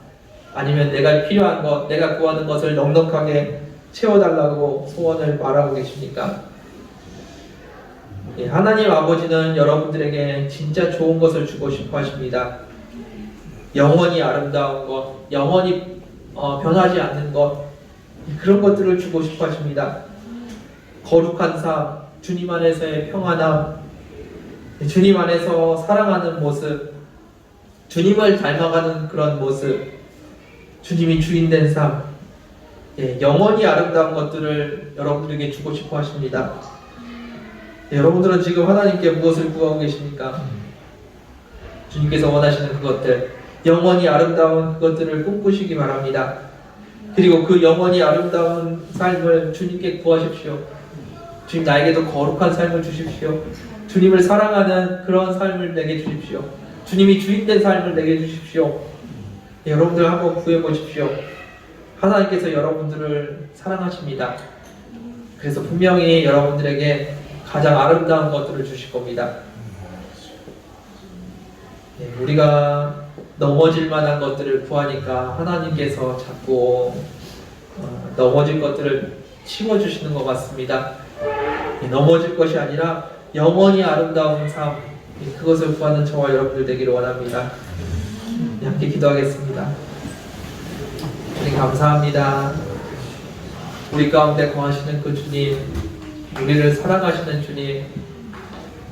A: 아니면 내가 필요한 것, 내가 구하는 것을 넉넉하게 채워달라고 소원을 말하고 계십니까? 하나님 아버지는 여러분들에게 진짜 좋은 것을 주고 싶어 하십니다. 영원히 아름다운 것, 영원히 변하지 않는 것, 그런 것들을 주고 싶어 하십니다. 거룩한 삶, 주님 안에서의 평안함, 주님 안에서 사랑하는 모습, 주님을 닮아가는 그런 모습, 주님이 주인된 삶, 영원히 아름다운 것들을 여러분들에게 주고 싶어 하십니다. 여러분들은 지금 하나님께 무엇을 구하고 계십니까? 주님께서 원하시는 그것들, 영원히 아름다운 그것들을 꿈꾸시기 바랍니다. 그리고 그 영원히 아름다운 삶을 주님께 구하십시오. 주님, 나에게도 거룩한 삶을 주십시오. 주님을 사랑하는 그런 삶을 내게 주십시오. 주님이 주인된 삶을 내게 주십시오. 여러분들 한번 구해보십시오. 하나님께서 여러분들을 사랑하십니다. 그래서 분명히 여러분들에게 가장 아름다운 것들을 주실 겁니다. 우리가 넘어질 만한 것들을 구하니까 하나님께서 자꾸 넘어질 것들을 치워주시는 것 같습니다. 넘어질 것이 아니라 영원히 아름다운 삶, 그것을 구하는 저와 여러분들 되기를 원합니다. 함께 기도하겠습니다. 주님 감사합니다. 우리 가운데 거하시는 그 주님, 우리를 사랑하시는 주님,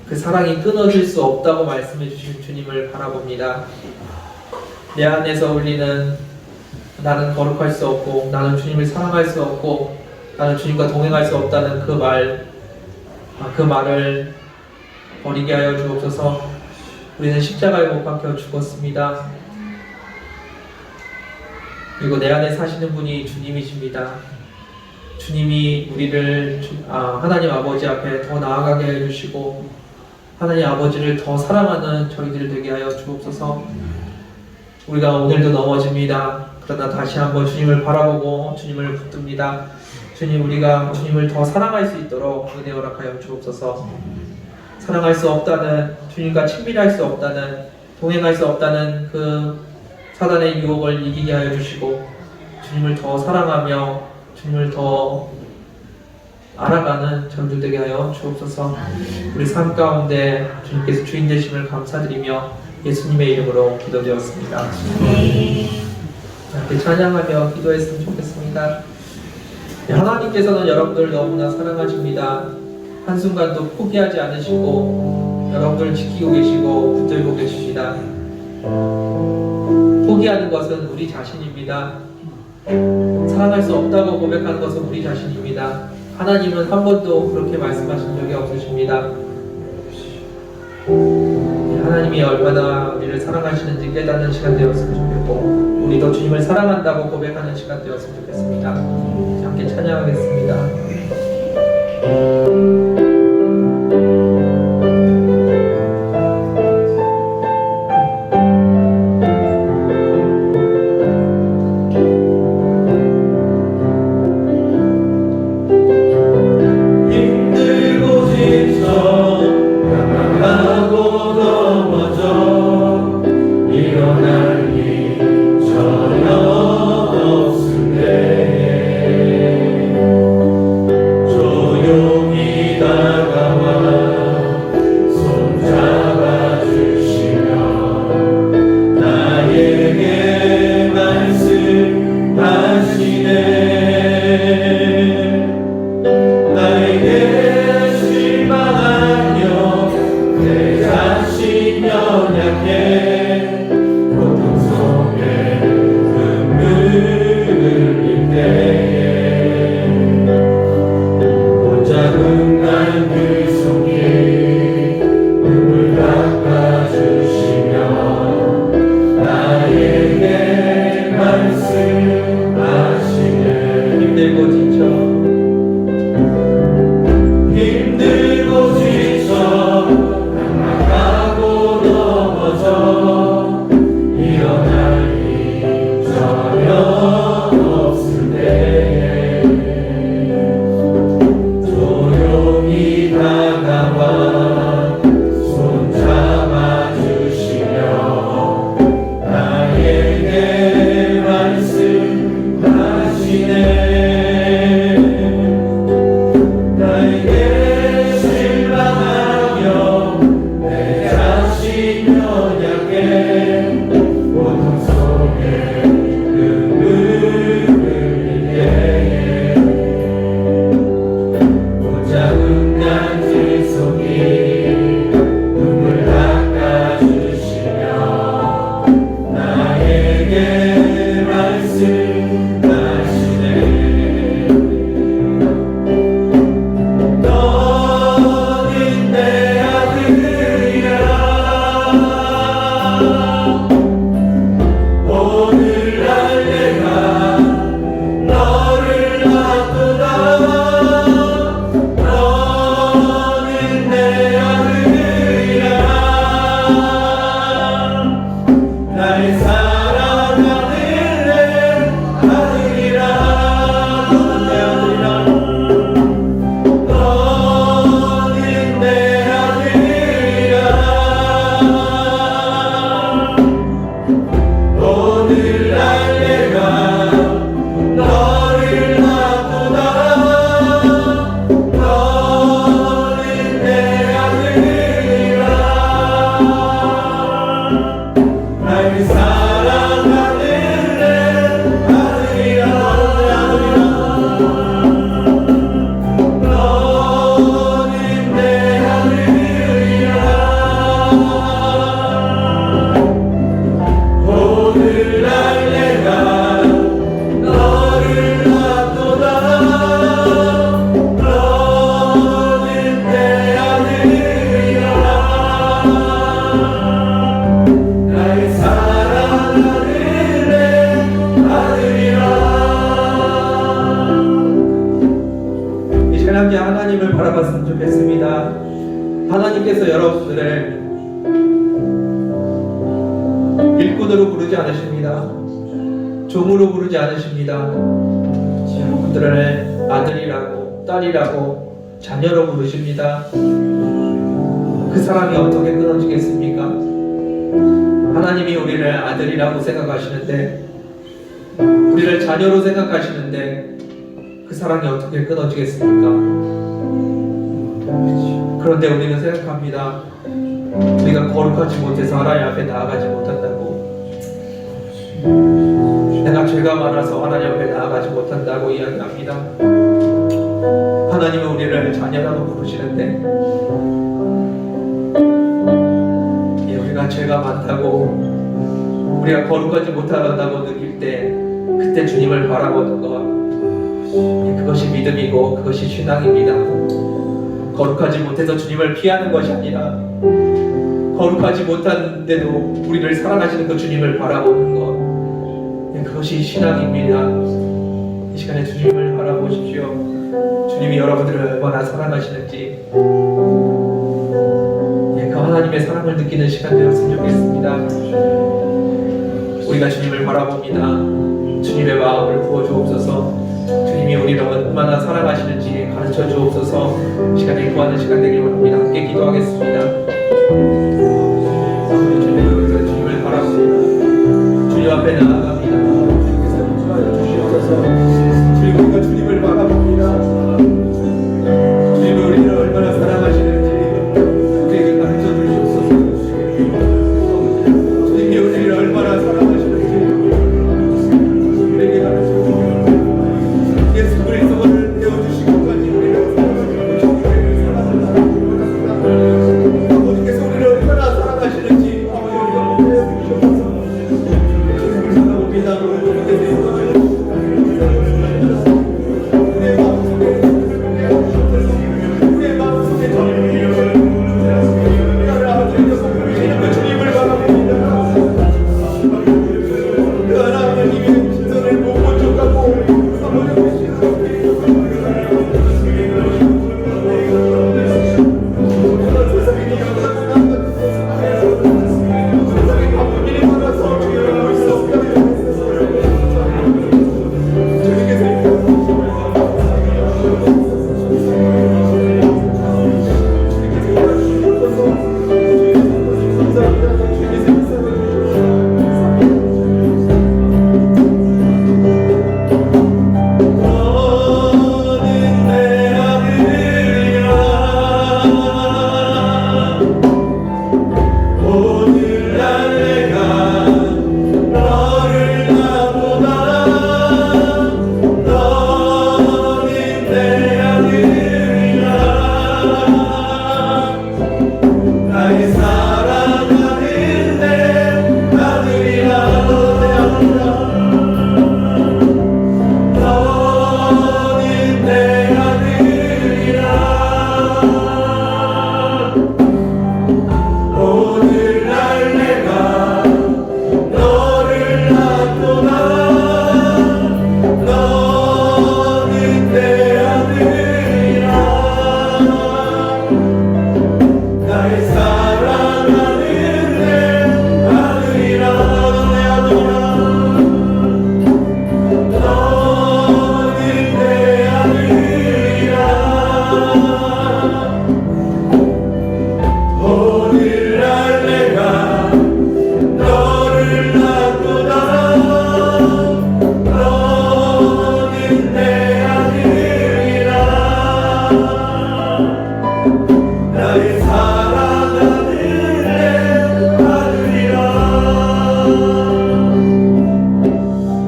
A: 그 사랑이 끊어질 수 없다고 말씀해 주신 주님을 바라봅니다. 내 안에서 울리는 나는 거룩할 수 없고 나는 주님을 사랑할 수 없고 나는 주님과 동행할 수 없다는 그 말을 버리게 하여 주옵소서. 우리는 십자가에 못 박혀 죽었습니다. 그리고 내 안에 사시는 분이 주님이십니다. 주님이 우리를 하나님 아버지 앞에 더 나아가게 해주시고 하나님 아버지를 더 사랑하는 저희들 되게 하여 주옵소서. 우리가 오늘도 넘어집니다. 그러나 다시 한번 주님을 바라보고 주님을 붙듭니다. 주님, 우리가 주님을 더 사랑할 수 있도록 은혜 허락하여 주옵소서. 사랑할 수 없다는, 주님과 친밀할 수 없다는, 동행할 수 없다는 그 사단의 유혹을 이기게 하여 주시고 주님을 더 사랑하며 주님을 더 알아가는 저희들 되게 하여 주옵소서. 우리 삶 가운데 주님께서 주인 되심을 감사드리며 예수님의 이름으로 기도되었습니다. 함께 찬양하며 기도했으면 좋겠습니다. 하나님께서는 여러분들을 너무나 사랑하십니다. 한순간도 포기하지 않으시고 여러분들을 지키고 계시고 붙들고 계십니다. 포기하는 것은 우리 자신입니다. 사랑할 수 없다고 고백하는 것은 우리 자신입니다. 하나님은 한 번도 그렇게 말씀하신 적이 없으십니다. 하나님이 얼마나 우리를 사랑하시는지 깨닫는 시간 되었으면 좋겠고 우리도 주님을 사랑한다고 고백하는 시간 되었으면 좋겠습니다. 함께 찬양하겠습니다. 여러분들을 일꾼으로 부르지 않으십니다. 종으로 부르지 않으십니다. 여러분들을 아들이라고 딸이라고 자녀로 부르십니다. 그 사랑이 어떻게 끊어지겠습니까? 하나님이 우리를 아들이라고 생각하시는데, 우리를 자녀로 생각하시는데 그 사랑이 어떻게 끊어지겠습니까? 그런데 우리는 생각합니다. 우리가 거룩하지 못해서 하나님 앞에 나아가지 못한다고, 내가 죄가 많아서 하나님 앞에 나아가지 못한다고 이야기합니다. 하나님은 우리를 자녀라고 부르시는데, 우리가 죄가 많다고, 우리가 거룩하지 못하다고 느낄 때 그때 주님을 바라보는 것, 그것이 믿음이고 그것이 신앙입니다. 거룩하지 못해서 주님을 피하는 것이 아니라 거룩하지 못한데도 우리를 사랑하시는 그 주님을 바라보는 것, 그것이 신앙입니다. 이 시간에 주님을 바라보십시오. 주님이 여러분들을 얼마나 사랑하시는지, 그 하나님의 사랑을 느끼는 시간 되었으면 좋겠습니다. 우리가 주님을 바라봅니다. 주님의 마음을 부어주옵소서. 주님이 우리를 얼마나 사랑하시는지 가르쳐 주옵소서. 시간에 구하는 시간 되길 원합니다. 함께 기도하겠습니다. 주님을 바라봅니다. 주님 앞에 나아갑니다. 주시옵소서. 주님, 우리가 주님을 바라봅니다. 주님이 우리를 얼마나 사랑하시는지 우리에게 가르쳐 주시옵소서. 주님이 우리를 얼마나 사랑하시는지 우리에게 가르쳐 주시옵소서. 예수 그리스도를 내어주시고까지 우리를 사랑하신다. 아버지께서 우리를 얼마나 사랑하시는지 아버지 우리가 내어주시옵소서. 주님을 사랑합니다.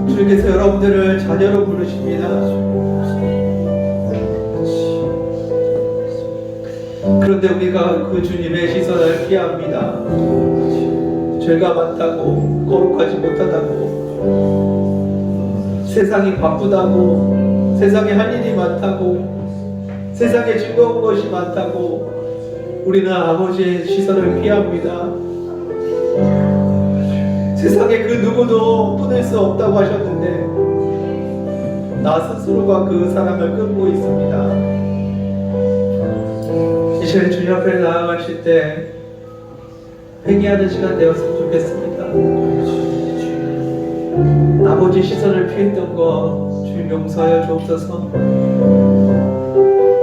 A: 주님께서 여러분들을 자녀로 부르십니다. 그런데 우리가 그 주님의 시선을 피합니다. 죄가 많다고, 거룩하지 못하다고, 세상이 바쁘다고, 세상에 할 일이 많다고, 세상에 즐거운 것이 많다고 우리는 아버지의 시선을 피합니다. 세상에 그 누구도 끊을 수 없다고 하셨는데 나 스스로가 그 사랑을 끊고 있습니다. 이 시간에 주님 앞에 나아가실 때 회개하는 시간 되었으면 좋겠습니다. 아버지 시선을 피했던 거 주님 용서하여 주옵소서.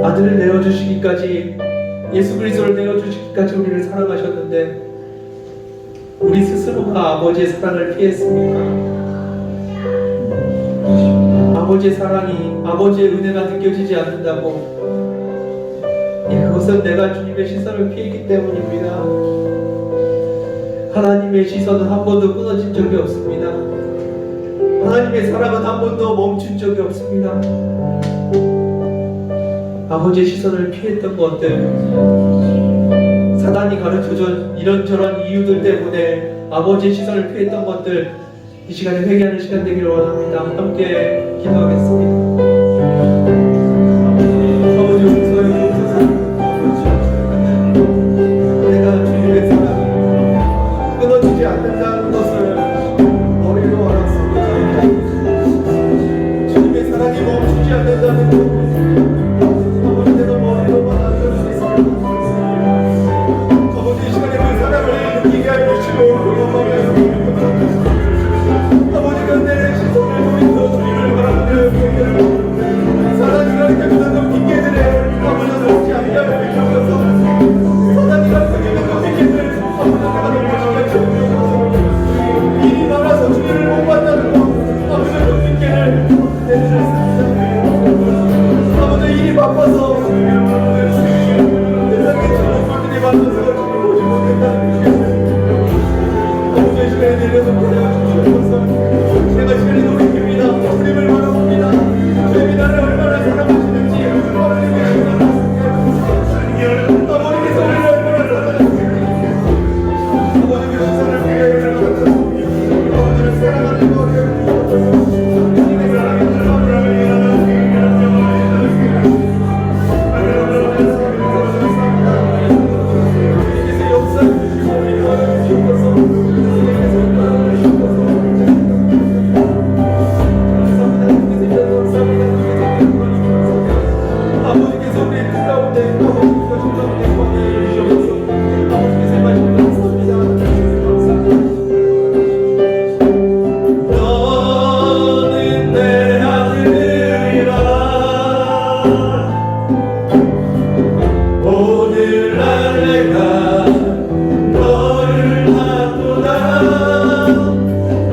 A: 아들을 내어주시기까지, 예수 그리스도를 내어주시기까지 우리를 사랑하셨는데 우리 스스로가 아버지의 사랑을 피했습니까? 아버지의 사랑이, 아버지의 은혜가 느껴지지 않는다고, 그것은 내가 주님의 시선을 피했기 때문입니다. 하나님의 시선은 한 번도 끊어진 적이 없습니다. 하나님의 사랑은 한 번도 멈춘 적이 없습니다. 아버지의 시선을 피했던 것들, 사단이 가르쳐준 이런저런 이유들 때문에 아버지의 시선을 피했던 것들, 이 시간에 회개하는 시간 되기를 원합니다. 함께 기도하겠습니다. 아버지 용서해 주옵소서. 내가 주님의 사랑을 끊어지지 않는다는 것을 머리로 알았습니다. 주님의 사랑이 멈추지 않는다는 것, 아버지 내가 머리로만 알았을 수 있습니다. 아버지 이 시간에 그 사랑을 느끼게 해주시고 아버지가 내 시선을 보이고 주님을 바라보는 사랑이 가르쳐주는 그 핑계들에 아버지가 넘지 않게 하여 주셔서, 사랑이 가르쳐주는 그 핑계들 아버지가 넘지 주셔서, 일이 많아서 주님을 못 만나는 것 아버지가 그 핑계를 내주셨습니다. 아버지 일이 바빠서 세상에 주는 것들이 많아서 주님 보지 못했다는 핑계, 아버지의 시간에 내려놓고 주셔서 내가 시간에 돌이킵니다. 주님을 바라봅니다. 주님이 나를 얼마나 사랑하시는지 하나님의 아버지께서 우리를 얼마나 사랑하시는지, 아버지의 시선을 피해 아버지를 사랑하는 것을 주님의 사랑을 주님께서 역사해 주시고 우리를 바라주셔서 아버지께서 우리 뜻 가운데 아버지께서 주 가운데 권해해 주셔서 아버지께서 말씀 감사합니다. 너는 내 아들이라 오늘날 내가 너를 낳도다.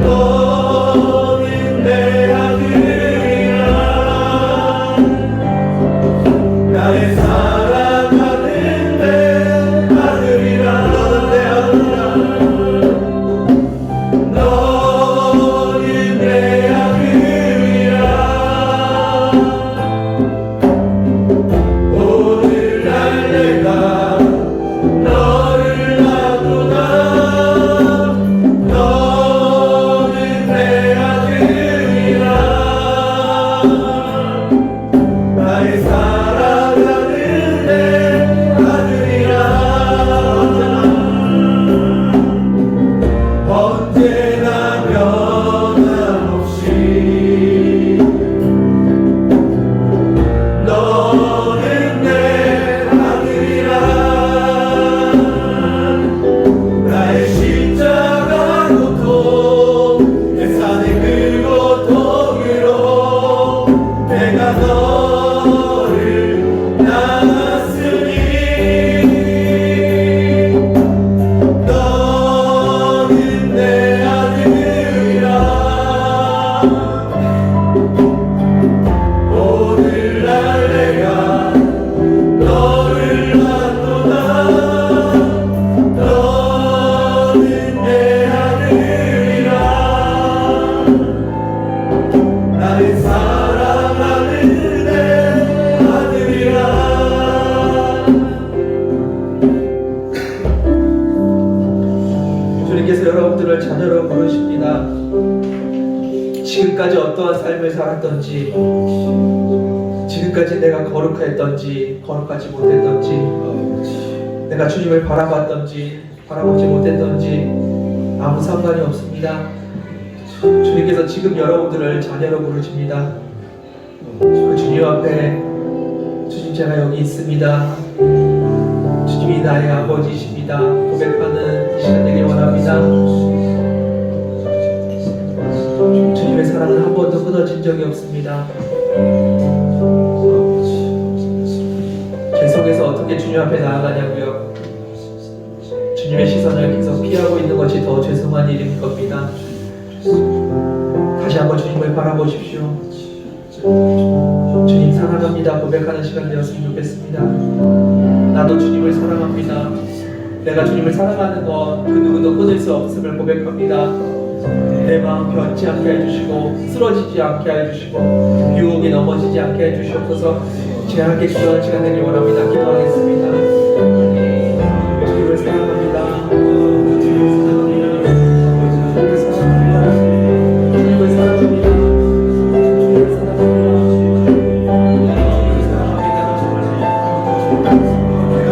A: 너는 내 아들이라 나의 사랑하는 내 아들이라. 너는 내 아들이라. 너는 내 아들이라. 오늘날 내가 너를 낳도다. 너는 내 아들이라. 나의 사랑하는 내 아들이라. 언제나 변함없이 너는 내 아들이라. 나의 십자가 고통, 내 산의 그 고통으로 내가 너를 낳았으니 너는 내 아들이라. 오늘날 내가 너를 낳도다. 너는 내 아들이라. 나의 사랑하는 내 아들이라. 주님께서 여러분들을 자녀로 부르십니다. 지금까지 어떠한 삶을 살았던지, 지금까지 내가 거룩했던지 거룩하지 못했던지, 내가 주님을 바라봤던지 바라보지 못했던지 아무 상관이 없습니다. 주님께서 지금 여러분들을 자녀로 부르십니다. 그 주님 앞에, 주님 제가 여기 있습니다, 주님이 나의 아버지이십니다 고백하는 이 시간 사랑은 한 번도 끊어진 적이 없습니다. 계속해서 어떻게 주님 앞에 나아가냐고요? 주님의 시선을 계속 피하고 있는 것이 더 죄송한 일인 겁니다. 다시 한번 주님을 바라보십시오. 주님 사랑합니다 고백하는 시간 되었으면 좋겠습니다. 나도 주님을 사랑합니다. 내가 주님을 사랑하는 것 그 누구도 끊을 수 없음을 고백합니다. 내 마음 변치 않게 해주시고 쓰러지지 않게 해주시고 유혹에 넘어지지 않게 해주시옵소서. 제가 함께 기도하는 시간 되길 원합니다. 기도하겠습니다. 주님을 사랑합니다. 주님을 사랑합니다. 주님을 사랑합니다.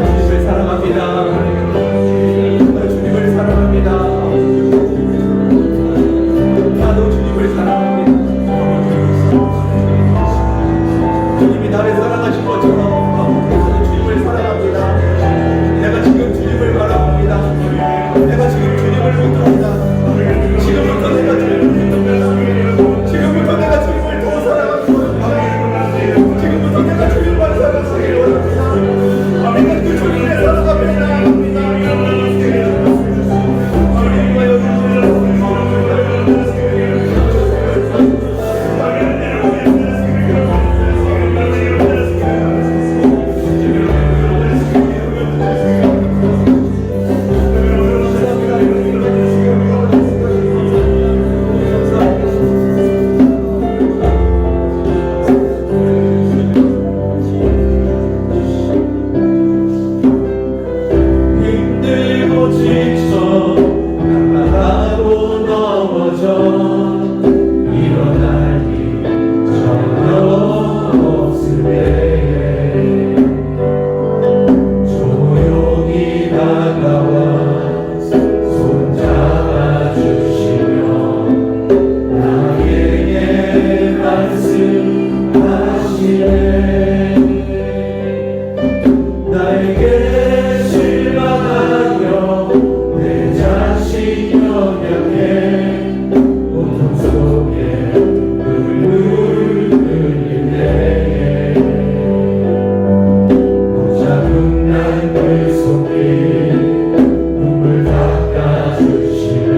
A: 주님을 사랑합니다. 주님을 사랑합니다. 주님을 사랑합니다. 나도 주님을 사랑합니다. 주님이 나를 사랑하신 것처럼 나도 주님을 사랑합니다. 내가 지금 주님을 바라봅니다. 내가 지금 주님을 묻습니다. 지금부터 내가 주님을 묻습니다. 지금부터 내가 주님을 더 사랑하기 원합니다. 지금부터 내가 주님만 사랑하기 원합니다. 내가 그 주님의 사랑 앞에 나아갑니다. 주님과 여러분을 힘들고 지쳐 나가고 넘어져 일어날 일 전혀 없을 때에 조용히 다가와 손 잡아주시며 나에게 말씀하시네. 나에게 실망하며 내 자신 영역에 고통 속에 울물 흘릴 때에 작은 난글 속에 눈물 닦아주시며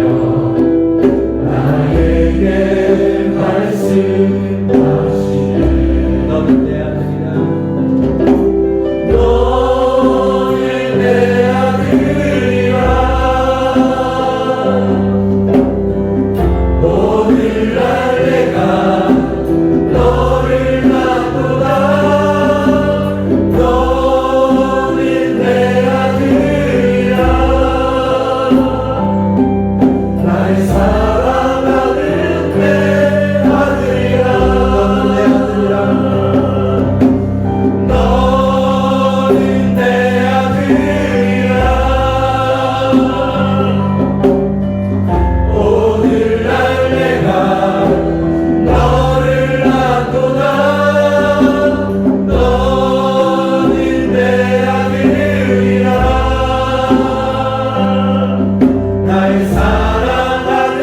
A: 나에게 말씀하시네. 너는 내 아들이라. 너는 내 아들이라. 오늘날 내가 너를 낳도다. 너는 내 아들이라. 날 사랑하는 내 아들이라. 너는 내 아들이라. 너는 내 아들이라. 오늘날 내가 너를 낳도다. 너는 내 아들이라. 날 사랑하는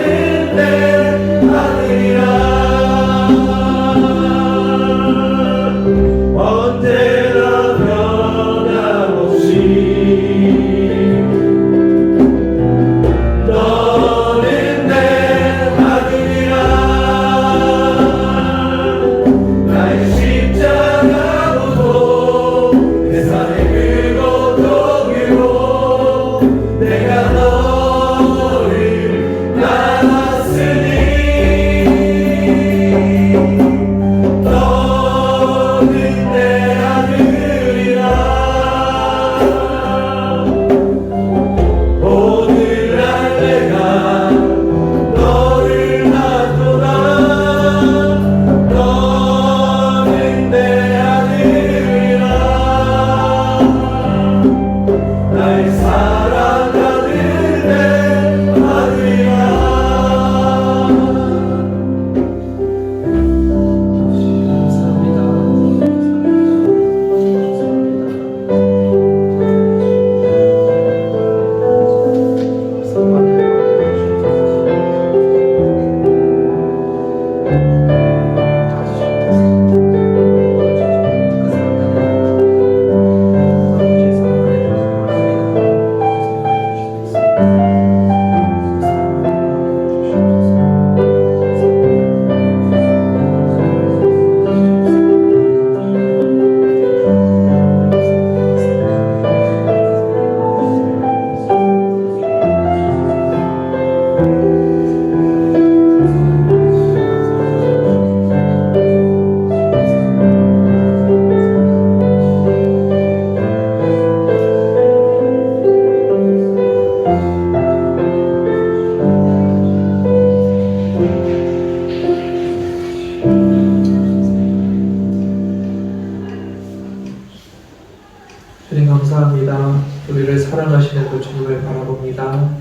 A: 고백합니다.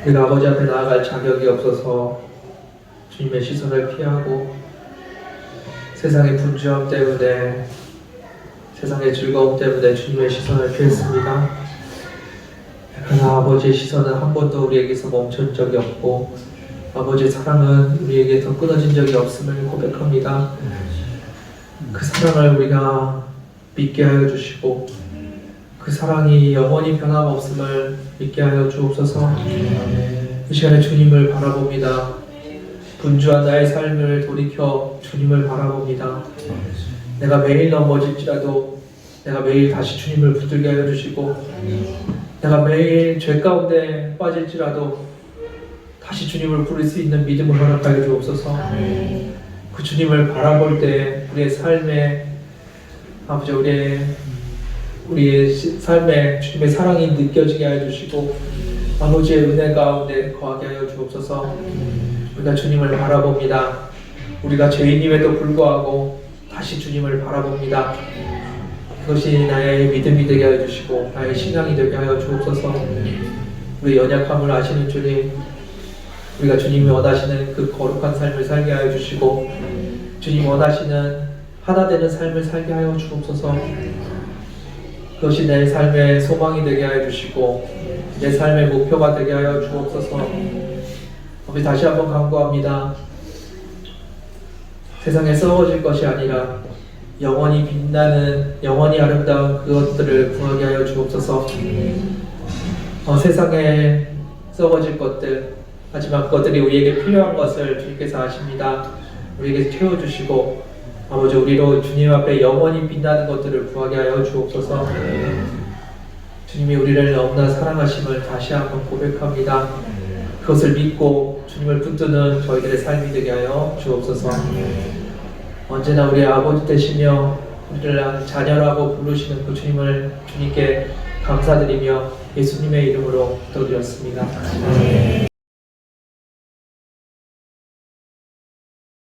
A: 우리가 아버지 앞에 나아갈 자격이 없어서 주님의 시선을 피하고 세상의 분주함 때문에 세상의 즐거움 때문에 주님의 시선을 피했습니다. 그러나 아버지의 시선은 한 번도 우리에게서 멈춘 적이 없고 아버지의 사랑은 우리에게서 끊어진 적이 없음을 고백합니다. 그 사랑을 우리가 믿게 하여 주시고 그 사랑이 영원히 변함없음을 믿게 하여 주옵소서. 이 시간에 주님을 바라봅니다. 분주한 나의 삶을 돌이켜 주님을 바라봅니다. 내가 매일 넘어질지라도 내가 매일 다시 주님을 붙들게 하여 주시고 내가 매일 죄 가운데 빠질지라도 다시 주님을 부를 수 있는 믿음을 허락하여 주옵소서. 그 주님을 바라볼 때 우리의 삶에 아버지 우리의 삶에 주님의 사랑이 느껴지게 하여 주시고 아버지의 은혜 가운데 거하게 하여 주옵소서. 우리가 주님을 바라봅니다. 우리가 죄인임에도 불구하고 다시 주님을 바라봅니다. 그것이 나의 믿음이 되게 하여 주시고 나의 신앙이 되게 하여 주옵소서. 우리의 연약함을 아시는 주님, 우리가 주님이 원하시는 그 거룩한 삶을 살게 하여 주시고 주님이 원하시는 하나 되는 삶을 살게 하여 주옵소서. 그것이 내 삶의 소망이 되게 하여 주시고 내 삶의 목표가 되게 하여 주옵소서. 우리 다시 한번 간구합니다. 세상에 썩어질 것이 아니라 영원히 빛나는 영원히 아름다운 그것들을 구하게 하여 주옵소서. 세상에 썩어질 것들 하지만 그것들이 우리에게 필요한 것을 주님께서 아십니다. 우리에게 채워주시고 아버지 우리로 주님 앞에 영원히 빛나는 것들을 구하게 하여 주옵소서. 주님이 우리를 너무나 사랑하심을 다시 한번 고백합니다. 그것을 믿고 주님을 붙드는 저희들의 삶이 되게 하여 주옵소서. 언제나 우리 아버지 되시며 우리를 자녀라고 부르시는 그 주님을 주님께 감사드리며 예수님의 이름으로 기도드렸습니다.